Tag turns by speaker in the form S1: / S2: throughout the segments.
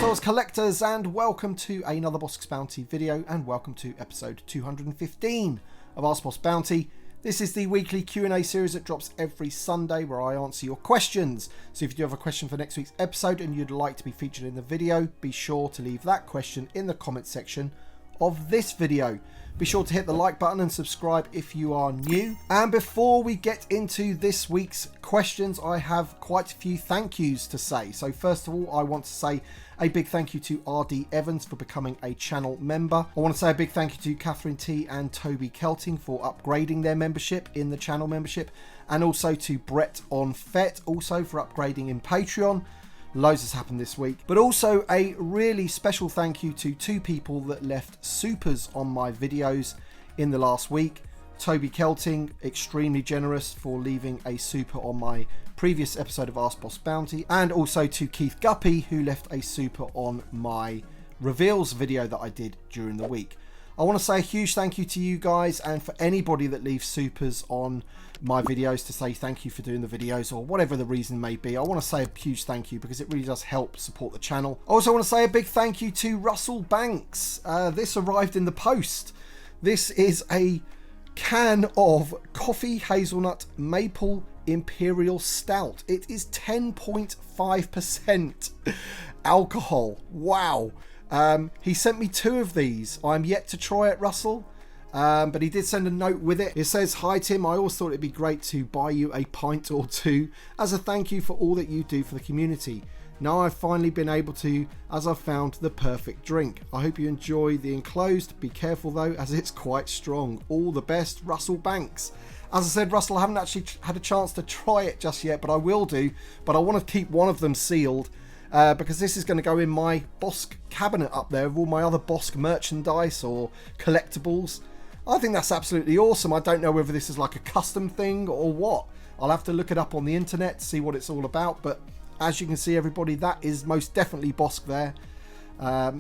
S1: Collectors, collectors, and welcome to another Bossk Bounty video, and welcome to episode 215 of Bossk Bounty. This is the weekly Q&A series that drops every Sunday where I answer your questions. So if you do have a question for next week's episode and you'd like to be featured in the video, be sure to leave that question in the comments section of this video. Be sure to hit the like button and subscribe if you are new. And before we get into this week's questions, I have quite a few thank yous to say. So first of all, I want to say a big thank you to RD Evans for becoming a channel member. I want to say a big thank you to Catherine T and Toby Kelting for upgrading their membership in the channel membership. And also to Brett on FET also for upgrading in Patreon. Loads has happened this week. But also a really special thank you to two people that left supers on my videos in the last week. Toby Kelting, extremely generous for leaving a super on my previous episode of Bossk Bounty. And also to Keith Guppy, who left a super on my reveals video that I did during the week. I want to say a huge thank you to you guys, and for anybody that leaves supers on my videos to say thank you for doing the videos or whatever the reason may be. I want to say a huge thank you because it really does help support the channel. I also want to say a big thank you to Russell Banks. This arrived in the post. This is a can of coffee hazelnut maple imperial stout. It is 10.5% alcohol. Wow. He sent me two of these. I'm yet to try it, Russell. But he did send a note with it. It says, "Hi Tim, I always thought it'd be great to buy you a pint or two as a thank you for all that you do for the community. Now I've finally been able to, as I've found the perfect drink. I hope you enjoy the enclosed. Be careful though, as it's quite strong. All the best, Russell Banks." As I said, Russell, I haven't actually had a chance to try it just yet, but I will do. But I want to keep one of them sealed. Because this is going to go in my Bossk cabinet up there with all my other Bossk merchandise or collectibles. I think that's absolutely awesome. I don't know whether this is like a custom thing or what. I'll have to look it up on the internet to see what it's all about. But as you can see, everybody, that is most definitely Bossk there.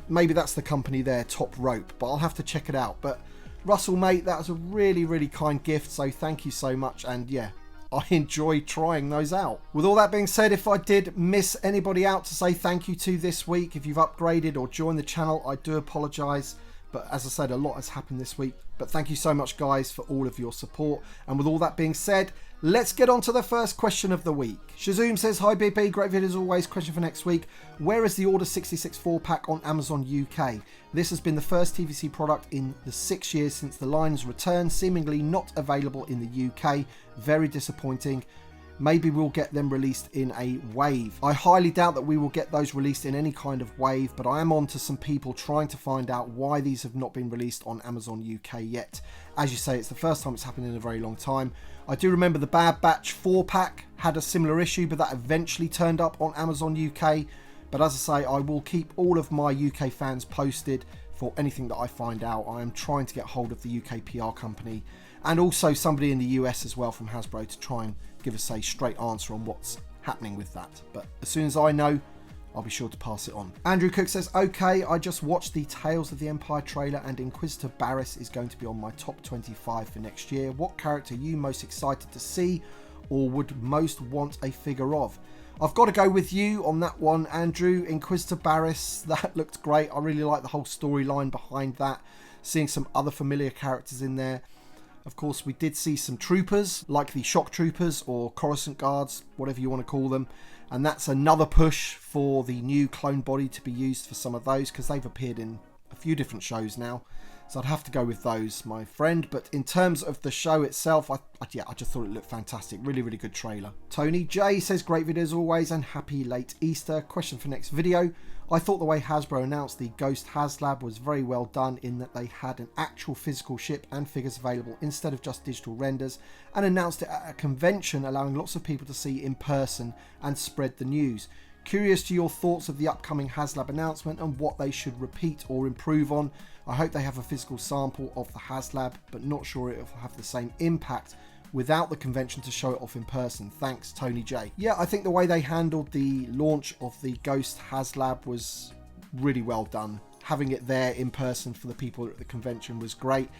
S1: Maybe that's the company there, Top Rope, but I'll have to check it out. But Russell, mate, that was a really, really kind gift. So thank you so much. And yeah, I enjoy trying those out. With all that being said, if I did miss anybody out to say thank you to this week, if you've upgraded or joined the channel, I do apologise. But as I said, a lot has happened this week. But thank you so much, guys, for all of your support. And with all that being said, let's get on to the first question of the week. Shazoom says, "Hi BP, great video as always. Question for next week. Where is the Order 66 4-pack on Amazon UK? This has been the first TVC product in the 6 years since the line's return, seemingly not available in the UK. Very disappointing. Maybe we'll get them released in a wave. I highly doubt that we will get those released in any kind of wave, but I am on to some people trying to find out why these have not been released on Amazon UK yet. As you say, it's the first time it's happened in a very long time. I do remember the Bad Batch 4-pack had a similar issue, but that eventually turned up on Amazon UK. But as I say, I will keep all of my UK fans posted for anything that I find out. I am trying to get hold of the UK PR company and also somebody in the US as well from Hasbro to try and give us a straight answer on what's happening with that. But as soon as I know, I'll be sure to pass it on. Andrew Cook says, "Okay, I just watched the Tales of the Empire trailer and Inquisitor Barriss is going to be on my top 25 for next year. What character are you most excited to see or would most want a figure of?" I've got to go with you on that one, Andrew. Inquisitor Barriss, that looked great. I really like the whole storyline behind that. Seeing some other familiar characters in there. Of course, we did see some troopers, like the Shock Troopers or Coruscant Guards, whatever you want to call them. And that's another push for the new clone body to be used for some of those, because they've appeared in a few different shows now. So I'd have to go with those, my friend. But in terms of the show itself, I just thought it looked fantastic. Really, really good trailer. Tony J says, "Great video as always and happy late Easter. Question for next video. I thought the way Hasbro announced the Ghost HasLab was very well done in that they had an actual physical ship and figures available instead of just digital renders, and announced it at a convention, allowing lots of people to see in person and spread the news. Curious to your thoughts of the upcoming HasLab announcement and what they should repeat or improve on. I hope they have a physical sample of the HasLab, but not sure it will have the same impact without the convention to show it off in person. Thanks, Tony J." Yeah, I think the way they handled the launch of the Ghost HasLab was really well done. Having it there in person for the people at the convention was great.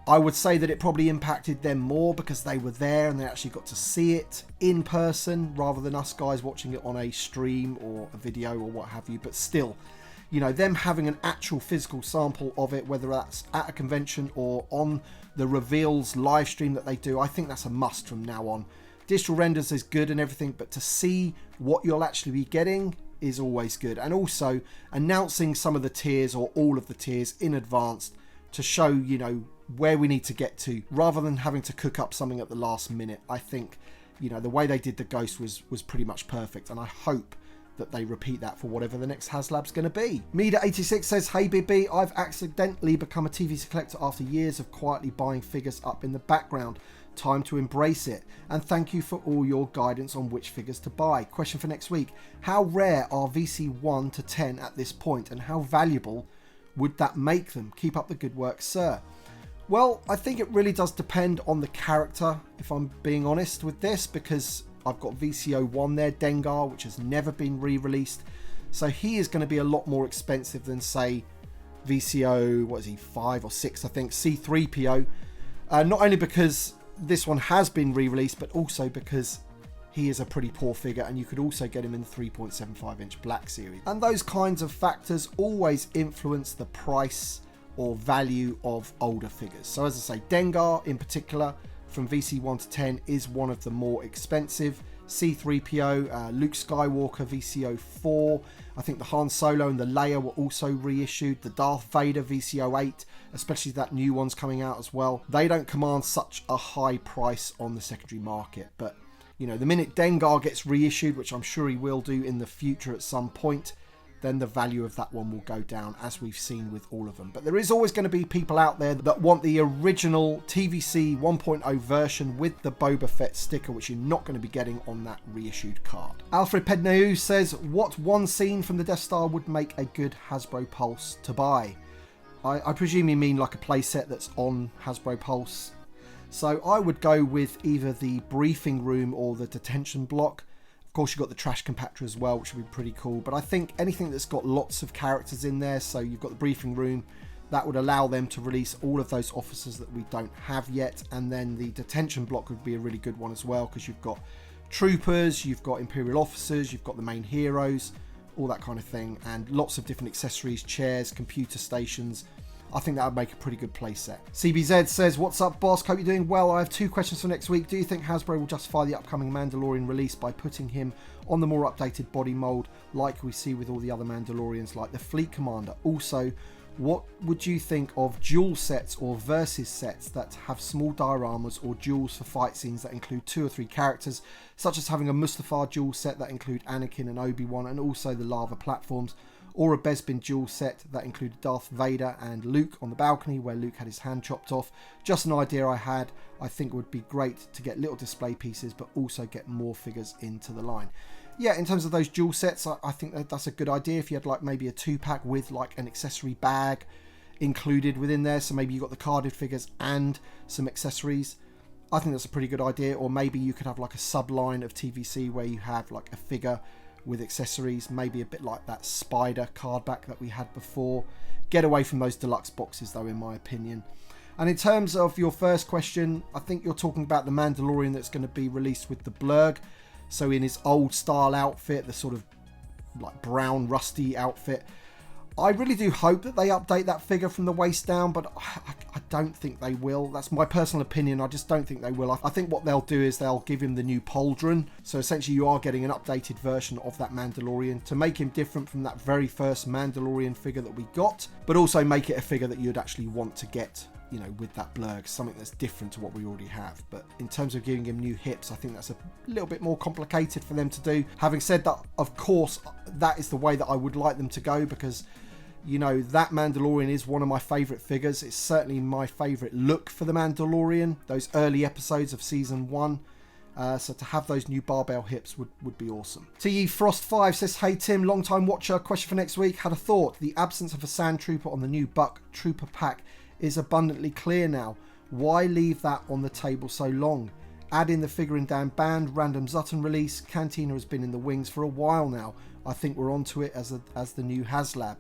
S1: I would say that it probably impacted them more because they were there and they actually got to see it in person rather than us guys watching it on a stream or a video or what have you. But still, you know, them having an actual physical sample of it, whether that's at a convention or on the reveals live stream that they do, I think that's a must from now on. Digital renders is good and everything, but to see what you'll actually be getting is always good. And also announcing some of the tiers or all of the tiers in advance to show, you know, where we need to get to, rather than having to cook up something at the last minute. I think, you know, the way they did the Ghost was pretty much perfect, and I hope that they repeat that for whatever the next HasLab's going to be. Mida86 says, hey BB, I've accidentally become a TVC collector after years of quietly buying figures up in the background. Time to embrace it, and thank you for all your guidance on which figures to buy. Question for next week: how rare are VC 1 to 10 at this point, and how valuable would that make them? Keep up the good work, sir. Well, I think it really does depend on the character, if I'm being honest with this, because I've got VCO1 there, Dengar, which has never been re-released, so he is going to be a lot more expensive than, say, VCO, what is he, 5 or 6, I think, C3PO, not only because this one has been re-released, but also because he is a pretty poor figure, and you could also get him in the 3.75 inch black series. And those kinds of factors always influence the price or value of older figures. So as I say, Dengar in particular from VC 1 to 10 is one of the more expensive. C3PO, Luke Skywalker, VCO 4. I think the Han Solo and the Leia were also reissued. The Darth Vader VCO 8, especially that new one's coming out as well. They don't command such a high price on the secondary market. But, you know, the minute Dengar gets reissued, which I'm sure he will do in the future at some point, then the value of that one will go down, as we've seen with all of them. But there is always going to be people out there that want the original TVC 1.0 version with the Boba Fett sticker, which you're not going to be getting on that reissued card. Alfred Pedneu says, what one scene from the Death Star would make a good Hasbro Pulse to buy? I presume you mean like a playset that's on Hasbro Pulse. So I would go with either the briefing room or the detention block. Of course, you've got the trash compactor as well, which would be pretty cool. But I think anything that's got lots of characters in there, so you've got the briefing room, that would allow them to release all of those officers that we don't have yet. And then the detention block would be a really good one as well, because you've got troopers, you've got Imperial officers, you've got the main heroes, all that kind of thing. And lots of different accessories, chairs, computer stations. I think that would make a pretty good playset. CBZ says, what's up, Bossk? Hope you're doing well. I have 2 questions for next week. Do you think Hasbro will justify the upcoming Mandalorian release by putting him on the more updated body mold like we see with all the other Mandalorians, like the Fleet Commander? Also, what would you think of duel sets or versus sets that have small dioramas or duels for fight scenes that include 2 or 3 characters, such as having a Mustafar duel set that include Anakin and Obi-Wan, and also the lava platforms, or a Bespin duel set that included Darth Vader and Luke on the balcony where Luke had his hand chopped off? Just an idea I had. I think it would be great to get little display pieces, but also get more figures into the line. Yeah, in terms of those duel sets, I think that's a good idea. If you had like maybe a 2-pack with like an accessory bag included within there, so maybe you got the carded figures and some accessories, I think that's a pretty good idea. Or maybe you could have like a sub-line of TVC where you have like a figure with accessories, maybe a bit like that Spider card back that we had before. Get away from those deluxe boxes though, in my opinion. And in terms of your first question, I think you're talking about the Mandalorian that's going to be released with the blurg. So in his old style outfit, the sort of like brown rusty outfit. I really do hope that they update that figure from the waist down, but I don't think they will. That's my personal opinion. I just don't think they will. I think what they'll do is they'll give him the new pauldron. So essentially you are getting an updated version of that Mandalorian to make him different from that very first Mandalorian figure that we got, but also make it a figure that you'd actually want to get, you know, with that blurg, something that's different to what we already have. But in terms of giving him new hips, I think that's a little bit more complicated for them to do. Having said that, of course, that is the way that I would like them to go, because, you know, that Mandalorian is one of my favourite figures. It's certainly my favourite look for the Mandalorian, those early episodes of Season 1. So to have those new barbell hips would be awesome. TE Frost 5 says, hey Tim, long time watcher, question for next week. Had a thought. The absence of a Sand Trooper on the new Buck Trooper pack is abundantly clear now. Why leave that on the table so long? Add in the figure in Dan Band, random Zutton release. Cantina has been in the wings for a while now. I think we're onto it as the new HasLab.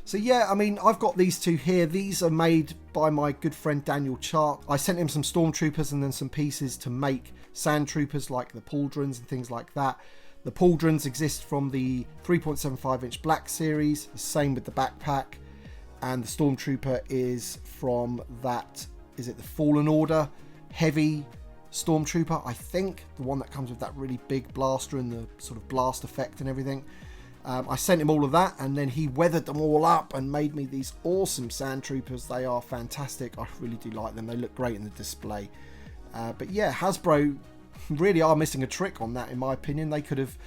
S1: So yeah, I mean, I've got these 2 here. These are made by my good friend Daniel Chart. I sent him some Stormtroopers and then some pieces to make Sand Troopers, like the pauldrons and things like that. The pauldrons exist from the 3.75 inch black series, the same with the backpack, and the Stormtrooper is from that, is it the Fallen Order heavy Stormtrooper, I think, the one that comes with that really big blaster and the sort of blast effect and everything. I sent him all of that, and then he weathered them all up and made me these awesome Sand Troopers. They are fantastic. I really do like them. They look great in the display. But yeah, Hasbro really are missing a trick on that, in my opinion. They could have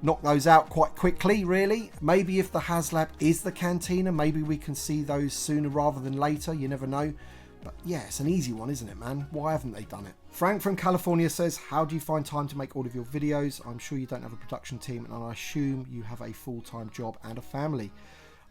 S1: knocked those out quite quickly, really. Maybe if the HasLab is the Cantina, maybe we can see those sooner rather than later. You never know. But yeah, it's an easy one, isn't it, man? Why haven't they done it? Frank from California says, how do you find time to make all of your videos? I'm sure you don't have a production team, and I assume you have a full-time job and a family.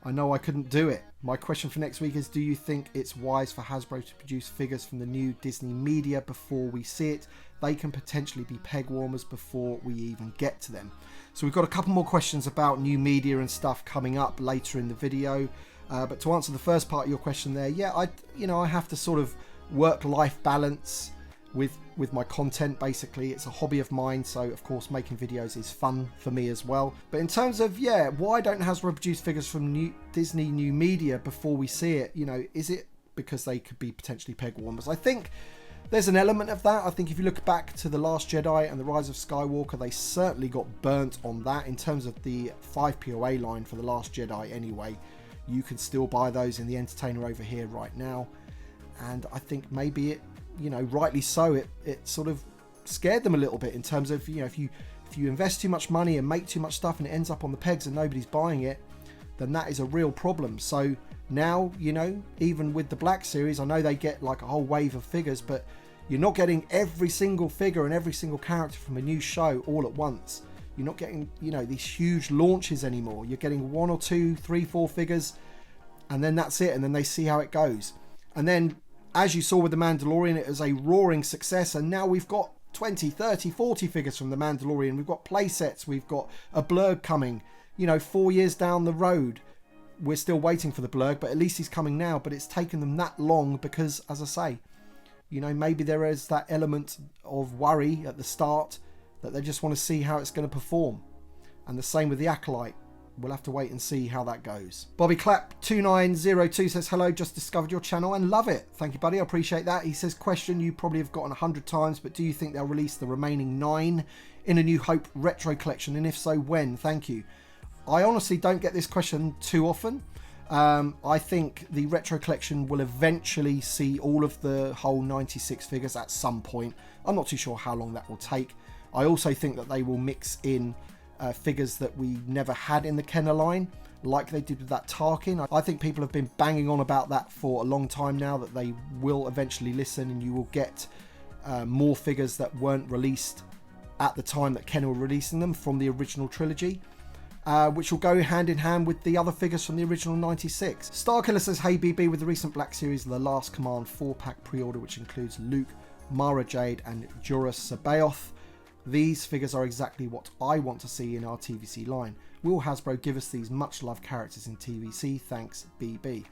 S1: I know I couldn't do it. My question for next week is, do you think it's wise for Hasbro to produce figures from the new Disney media before we see it? They can potentially be peg warmers before we even get to them. So we've got a couple more questions about new media and stuff coming up later in the video. But to answer the first part of your question there, yeah, I have to sort of work-life balance with my content. Basically, it's a hobby of mine, so of course making videos is fun for me as well. But in terms of, yeah, why don't Hasbro produce figures from Disney new media before we see it? You know, is it because they could be potentially peg warmers? I think there's an element of that. I think if you look back to The Last Jedi and The Rise of Skywalker, they certainly got burnt on that. In terms of the 5POA line for The Last Jedi anyway, you can still buy those in the Entertainer over here right now. And I think maybe it, you know, rightly so, it sort of scared them a little bit in terms of, you know, if you invest too much money and make too much stuff and it ends up on the pegs and nobody's buying it, then that is a real problem. So now, you know, even with the Black Series, I know they get like a whole wave of figures, but you're not getting every single figure and every single character from a new show all at once. You're not getting, you know, these huge launches anymore. You're getting 1 or 2, 3, 4 figures, and then that's it, and then they see how it goes. And then, as you saw with The Mandalorian, it was a roaring success, and now we've got 20, 30, 40 figures from The Mandalorian. We've got playsets, we've got a blurg coming, you know, 4 years down the road. We're still waiting for the blurg, but at least he's coming now. But it's taken them that long because, as I say, you know, maybe there is that element of worry at the start that they just want to see how it's going to perform. And the same with the Acolyte. We'll have to wait and see how that goes. Bobby Clapp 2902 says, hello, just discovered your channel and love it. Thank you, buddy. I appreciate that. He says, question you probably have gotten 100 times, but do you think they'll release the remaining 9 in a New Hope retro collection? And if so, when? Thank you. I honestly don't get this question too often. I think the retro collection will eventually see all of the whole 96 figures at some point. I'm not too sure how long that will take. I also think that they will mix in figures that we never had in the Kenner line, like they did with that Tarkin. I think people have been banging on about that for a long time now, that they will eventually listen and you will get more figures that weren't released at the time that Kenner were releasing them from the original trilogy. Which will go hand in hand with the other figures from the original 96. Starkiller says, hey BB, with the recent Black Series, The Last Command 4-pack pre-order, which includes Luke, Mara Jade and Jorrus C'Boath. These figures are exactly what I want to see in our TVC line. Will Hasbro give us these much loved characters in TVC? Thanks, BB.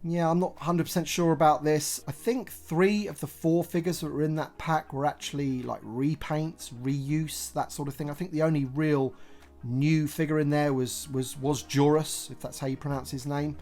S1: Yeah, I'm not 100% sure about this. I think 3 of the 4 figures that were in that pack were actually like repaints, reuse, that sort of thing. I think the only real new figure in there was Joruus, if that's how you pronounce his name.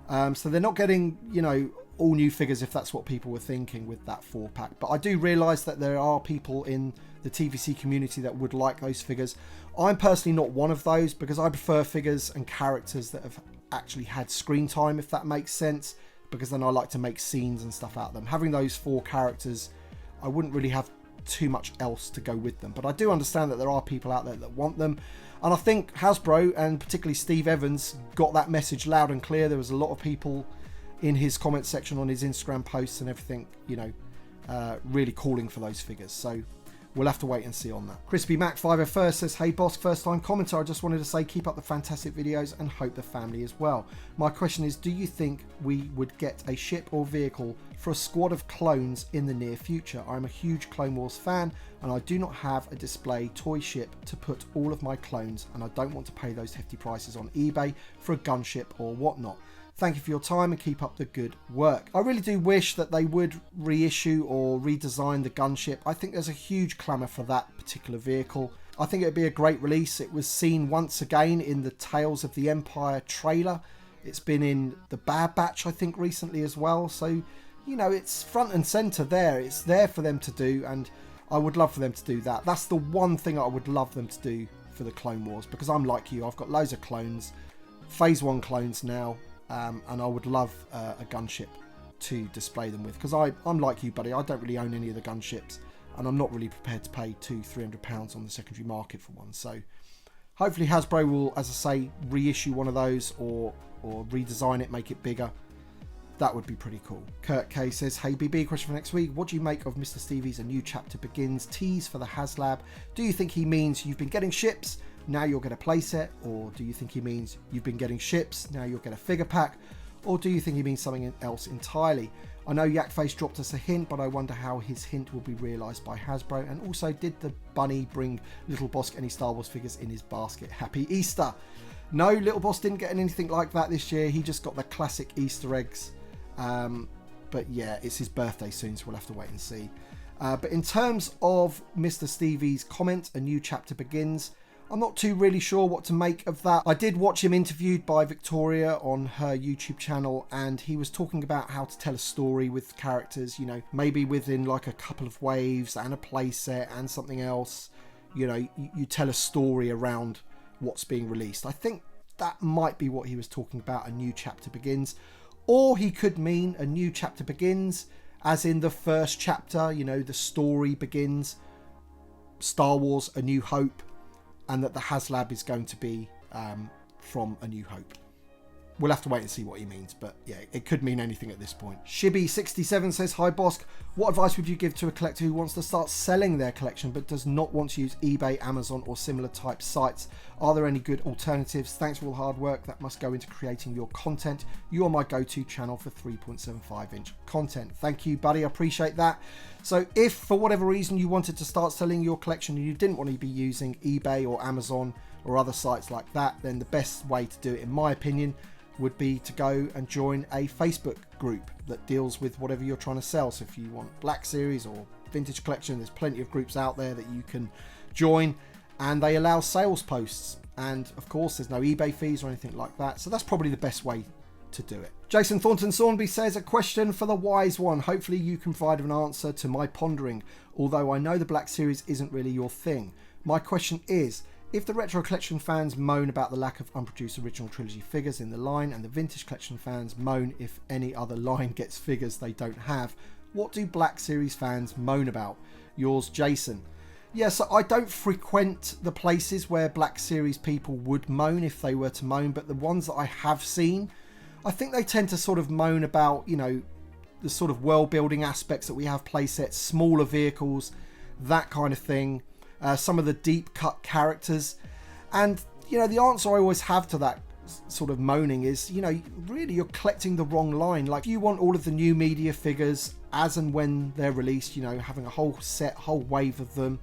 S1: So they're not getting, you know, all new figures, if that's what people were thinking with that 4-pack. But I do realise that there are people in the TVC community that would like those figures. I'm personally not one of those, because I prefer figures and characters that have actually had screen time, if that makes sense, because then I like to make scenes and stuff out of them. Having those 4 characters, I wouldn't really have too much else to go with them. But I do understand that there are people out there that want them. And I think Hasbro, and particularly Steve Evans, got that message loud and clear. There was a lot of people in his comment section on his Instagram posts and everything, you know, really calling for those figures. So we'll have to wait and see on that. Crispy Mac 501 says, hey Bossk, first time commenter. I just wanted to say keep up the fantastic videos and hope the family as well. My question is, do you think we would get a ship or vehicle for a squad of clones in the near future? I'm a huge Clone Wars fan and I do not have a display toy ship to put all of my clones, and I don't want to pay those hefty prices on eBay for a gunship or whatnot. Thank you for your time and keep up the good work. I really do wish that they would reissue or redesign the Gunship. I think there's a huge clamour for that particular vehicle. I think it would be a great release. It was seen once again in the Tales of the Empire trailer. It's been in the Bad Batch, I think, recently as well. So, you know, it's front and centre there. It's there for them to do, and I would love for them to do that. That's the one thing I would love them to do for the Clone Wars, because I'm like you. I've got loads of clones, Phase 1 clones now. And I would love a gunship to display them with, because I'm like you, buddy. I don't really own any of the gunships, and I'm not really prepared to pay £200-300 on the secondary market for one. So hopefully Hasbro will, as I say, reissue one of those or redesign it, make it bigger. That would be pretty cool. Kurt K says, hey BB, question for next week. What do you make of Mr Stevie's A New Chapter Begins tease for the HasLab? Do you think he means you've been getting ships, now you'll get a playset? Or do you think he means you've been getting ships, now you'll get a figure pack? Or do you think he means something else entirely? I know Yakface dropped us a hint, but I wonder how his hint will be realised by Hasbro. And also, did the bunny bring Little Bossk any Star Wars figures in his basket? Happy Easter! No, Little Bossk didn't get anything like that this year. He just got the classic Easter eggs. But yeah, it's his birthday soon, so we'll have to wait and see. But in terms of Mr Stevie's comment, A New Chapter Begins, I'm not too really sure what to make of that. I did watch him interviewed by Victoria on her YouTube channel, and he was talking about how to tell a story with characters, you know, maybe within like a couple of waves and a playset and something else. You know, you tell a story around what's being released. I think that might be what he was talking about, A New Chapter Begins. Or he could mean A New Chapter Begins as in the first chapter, you know, the story begins, Star Wars A New Hope, and that the HasLab is going to be from A New Hope. We'll have to wait and see what he means, but yeah, it could mean anything at this point. Shibby67 says, hi Bossk, what advice would you give to a collector who wants to start selling their collection but does not want to use eBay, Amazon or similar type sites? Are there any good alternatives? Thanks for all the hard work that must go into creating your content. You are my go-to channel for 3.75 inch content. Thank you, buddy. I appreciate that. So if for whatever reason you wanted to start selling your collection and you didn't want to be using eBay or Amazon or other sites like that, then the best way to do it, in my opinion, would be to go and join a Facebook group that deals with whatever you're trying to sell. So if you want Black Series or Vintage Collection, there's plenty of groups out there that you can join, and they allow sales posts. And of course, there's no eBay fees or anything like that. So that's probably the best way to do it. Jason Thornton Sawnby says, a question for the wise one. Hopefully you can provide an answer to my pondering, although I know the Black Series isn't really your thing. My question is, if the Retro Collection fans moan about the lack of unproduced original trilogy figures in the line, and the Vintage Collection fans moan if any other line gets figures they don't have, what do Black Series fans moan about? Yours, Jason. Yeah, so I don't frequent the places where Black Series people would moan if they were to moan, but the ones that I have seen, I think they tend to sort of moan about, you know, the sort of world building aspects that we have, playsets, smaller vehicles, that kind of thing. Some of the deep cut characters, and you know, the answer I always have to that sort of moaning is, you know, really you're collecting the wrong line. Like, if you want all of the new media figures as and when they're released, you know, having a whole set, whole wave of them,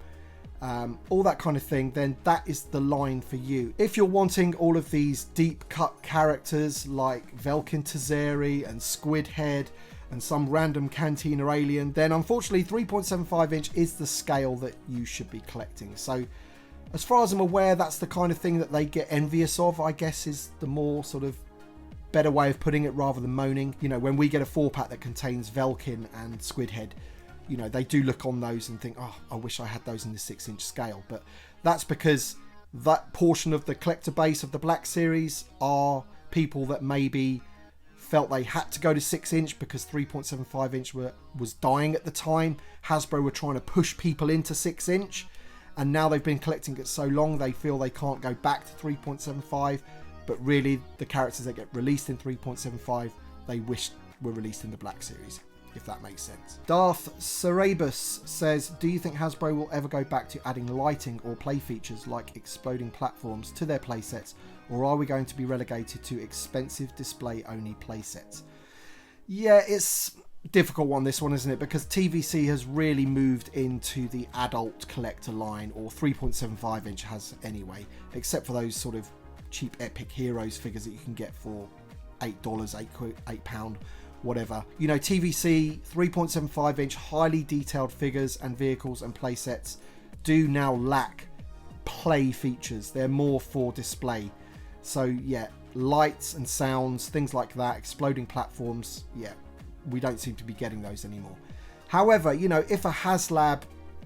S1: all that kind of thing, then that is the line for you. If you're wanting all of these deep cut characters like Velkin Tazeri and Squidhead and some random Cantina alien, then unfortunately 3.75 inch is the scale that you should be collecting. So as far as I'm aware, that's the kind of thing that they get envious of, I guess, is the more sort of better way of putting it, rather than moaning. You know, when we get a 4-pack that contains Velkin and Squidhead, you know, they do look on those and think, oh, I wish I had those in the 6-inch scale. But that's because that portion of the collector base of the Black Series are people that maybe felt they had to go to 6-inch because 3.75 inch was dying at the time. Hasbro were trying to push people into 6-inch, and now they've been collecting it so long they feel they can't go back to 3.75, but really the characters that get released in 3.75 they wish were released in the Black Series, if that makes sense. Darth Cerebus says, do you think Hasbro will ever go back to adding lighting or play features like exploding platforms to their playsets, or are we going to be relegated to expensive display only playsets? Yeah, it's a difficult one, this one, isn't it? Because TVC has really moved into the adult collector line, or 3.75 inch has anyway, except for those sort of cheap Epic Heroes figures that you can get for $8, £8, whatever. You know, TVC 3.75 inch highly detailed figures and vehicles and playsets do now lack play features. They're more for display. So yeah, lights and sounds, things like that, exploding platforms, yeah, we don't seem to be getting those anymore. However, you know, if a HasLab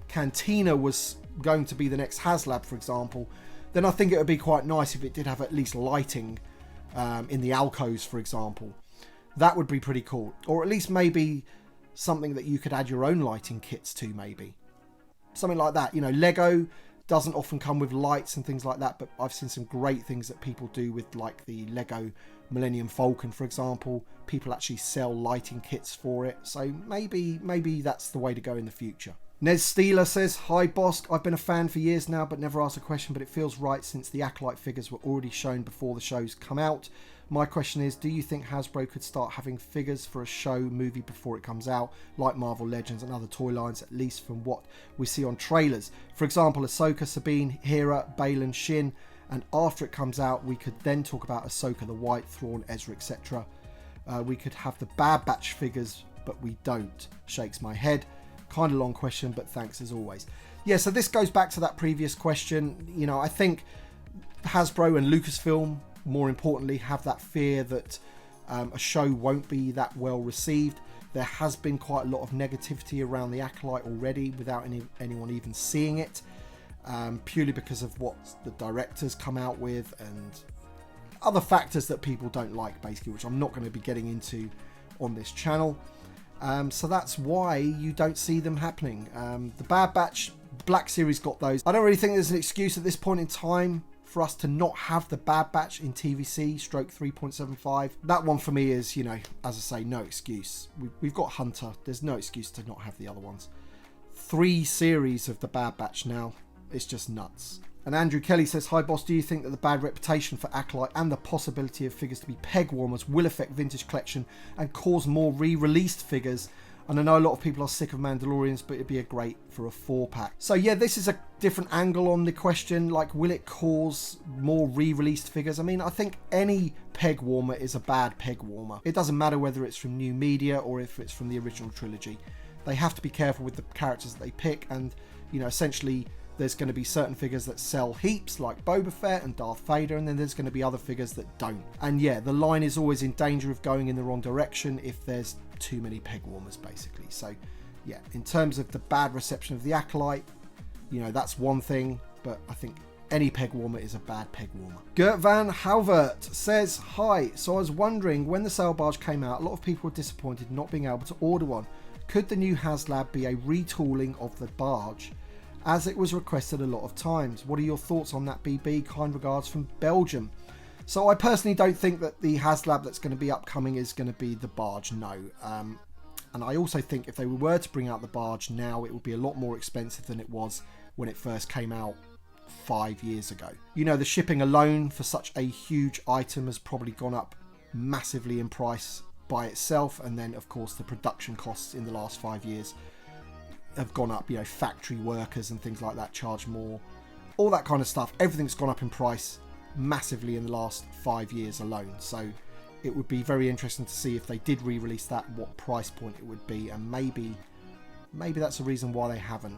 S1: Cantina was going to be the next HasLab, for example, then I think it would be quite nice if it did have at least lighting in the alcoves, for example. That would be pretty cool. Or at least maybe something that you could add your own lighting kits to, maybe. Something like that. You know, Lego doesn't often come with lights and things like that, but I've seen some great things that people do with, like the Lego Millennium Falcon, for example. People actually sell lighting kits for it. So maybe that's the way to go in the future. Ned Steeler says, "Hi Bossk, I've been a fan for years now but never asked a question, but it feels right since the Acolyte figures were already shown before the shows come out. My question is, do you think Hasbro could start having figures for a show movie before it comes out, like Marvel Legends and other toy lines, at least from what we see on trailers? For example, Ahsoka, Sabine, Hera, Baylan, Shin, and after it comes out, we could then talk about Ahsoka, the White, Thrawn, Ezra, etc. We could have the Bad Batch figures, but we don't." Shakes my head. Kind of long question, but thanks as always. Yeah, so this goes back to that previous question. You know, I think Hasbro and Lucasfilm, more importantly, have that fear that a show won't be that well received. There has been quite a lot of negativity around the Acolyte already without anyone even seeing it, purely because of what the directors come out with and other factors that people don't like, basically, which I'm not going to be getting into on this channel. So that's why you don't see them happening. The Bad Batch Black Series got those. I don't really think there's an excuse at this point in time for us to not have the Bad Batch in TVC stroke 3.75. That one for me is, you know, as I say, no excuse. We've got Hunter. There's no excuse to not have the other ones. 3 series of the Bad Batch now. It's just nuts. And Andrew Kelly says, "Hi Boss, do you think that the bad reputation for Acolyte and the possibility of figures to be peg warmers will affect vintage collection and cause more re-released figures? And I know a lot of people are sick of Mandalorians, but it'd be a great for a 4-pack." So yeah, this is a different angle on the question. Like, will it cause more re-released figures? I mean, I think any peg warmer is a bad peg warmer. It doesn't matter whether it's from new media or if it's from the original trilogy. They have to be careful with the characters that they pick, and, you know, essentially there's going to be certain figures that sell heaps, like Boba Fett and Darth Vader, and then there's going to be other figures that don't. And yeah, the line is always in danger of going in the wrong direction if there's too many peg warmers, basically. So yeah, in terms of the bad reception of the Acolyte, you know, that's one thing, but I think any peg warmer is a bad peg warmer. Gert van Halvert says, "Hi, so I was wondering, when the sail barge came out, a lot of people were disappointed not being able to order one. Could the new HasLab be a retooling of the barge, as it was requested a lot of times? What are your thoughts on that, BB? Kind regards from Belgium." So I personally don't think that the HasLab that's going to be upcoming is going to be the barge, no. And I also think if they were to bring out the barge now, it would be a lot more expensive than it was when it first came out 5 years ago. You know, the shipping alone for such a huge item has probably gone up massively in price by itself, and then of course the production costs in the last 5 years have gone up. You know, factory workers and things like that charge more, all that kind of stuff. Everything's gone up in price massively in the last 5 years alone. So it would be very interesting to see if they did re-release that, what price point it would be, and maybe that's the reason why they haven't.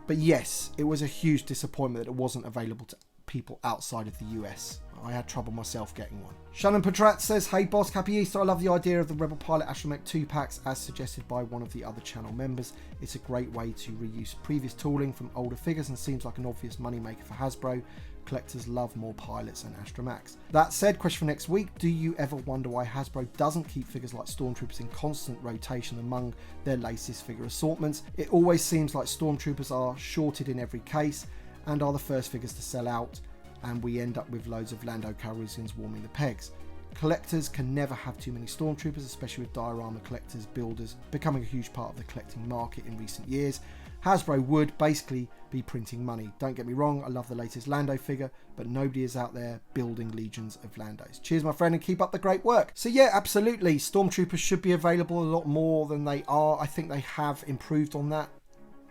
S1: But yes, it was a huge disappointment that it wasn't available to people outside of the US. I had trouble myself getting one. Shannon Patrat says, "Hey Bossk, happy Easter. I love the idea of the Rebel Pilot Astromech 2-packs as suggested by one of the other channel members. It's a great way to reuse previous tooling from older figures and seems like an obvious moneymaker for Hasbro. Collectors love more pilots and astromechs." That said, question for next week, do you ever wonder why Hasbro doesn't keep figures like Stormtroopers in constant rotation among their latest figure assortments? It always seems like Stormtroopers are shorted in every case and are the first figures to sell out, and we end up with loads of Lando Calrissians warming the pegs. Collectors can never have too many Stormtroopers, especially with diorama collectors, builders becoming a huge part of the collecting market in recent years. Hasbro would basically be printing money. Don't get me wrong, I love the latest Lando figure, but nobody is out there building legions of Landos. Cheers, my friend, and keep up the great work. So yeah, absolutely, Stormtroopers should be available a lot more than they are. I think they have improved on that,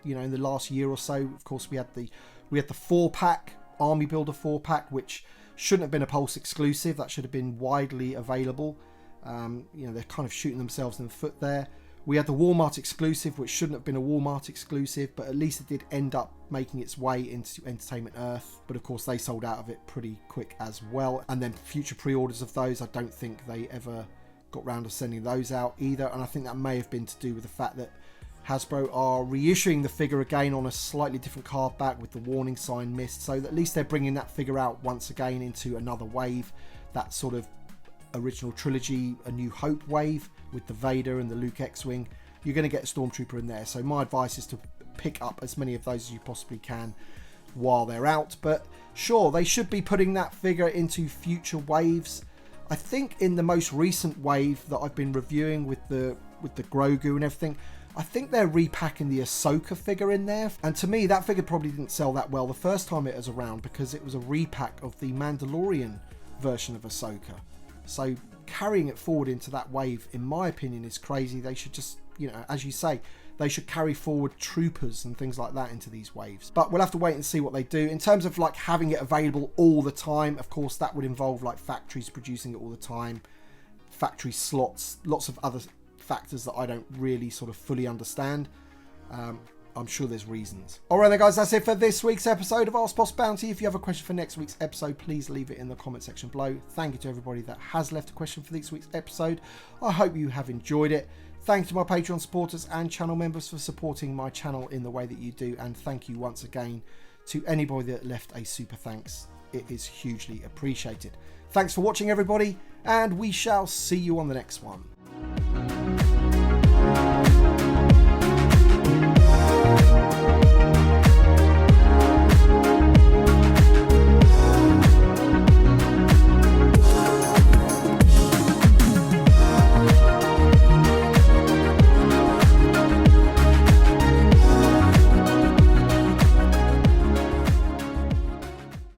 S1: you know, in the last year or so. Of course, we had the 4-pack, Army Builder 4-pack, which Shouldn't have been a Pulse exclusive. That should have been widely available. You know, they're kind of shooting themselves in the foot there. We had the Walmart exclusive, which shouldn't have been a Walmart exclusive, but at least it did end up making its way into Entertainment Earth. But of course, they sold out of it pretty quick as well. And then future pre-orders of those, I don't think they ever got round to sending those out either. And I think that may have been to do with the fact that Hasbro are reissuing the figure again on a slightly different card back with the warning sign missed. So at least they're bringing that figure out once again into another wave. That sort of original trilogy, A New Hope wave with the Vader and the Luke X-Wing. You're going to get a Stormtrooper in there. So my advice is to pick up as many of those as you possibly can while they're out. But sure, they should be putting that figure into future waves. I think in the most recent wave that I've been reviewing with the Grogu and everything, I think they're repacking the Ahsoka figure in there. And to me, that figure probably didn't sell that well the first time it was around because it was a repack of the Mandalorian version of Ahsoka. So carrying it forward into that wave, in my opinion, is crazy. They should just, you know, as you say, they should carry forward troopers and things like that into these waves. But we'll have to wait and see what they do. In terms of like having it available all the time, of course, that would involve like factories producing it all the time, factory slots, lots of other factors that I don't really sort of fully understand. I'm sure there's reasons. Alright then guys, that's it for this week's episode of Ask Bossk Bounty. If you have a question for next week's episode, please leave it in the comment section below. Thank you to everybody that has left a question for this week's episode. I hope you have enjoyed it. Thank you to my Patreon supporters and channel members for supporting my channel in the way that you do. And thank you once again to anybody that left a super thanks. It is hugely appreciated. Thanks for watching everybody, and we shall see you on the next one.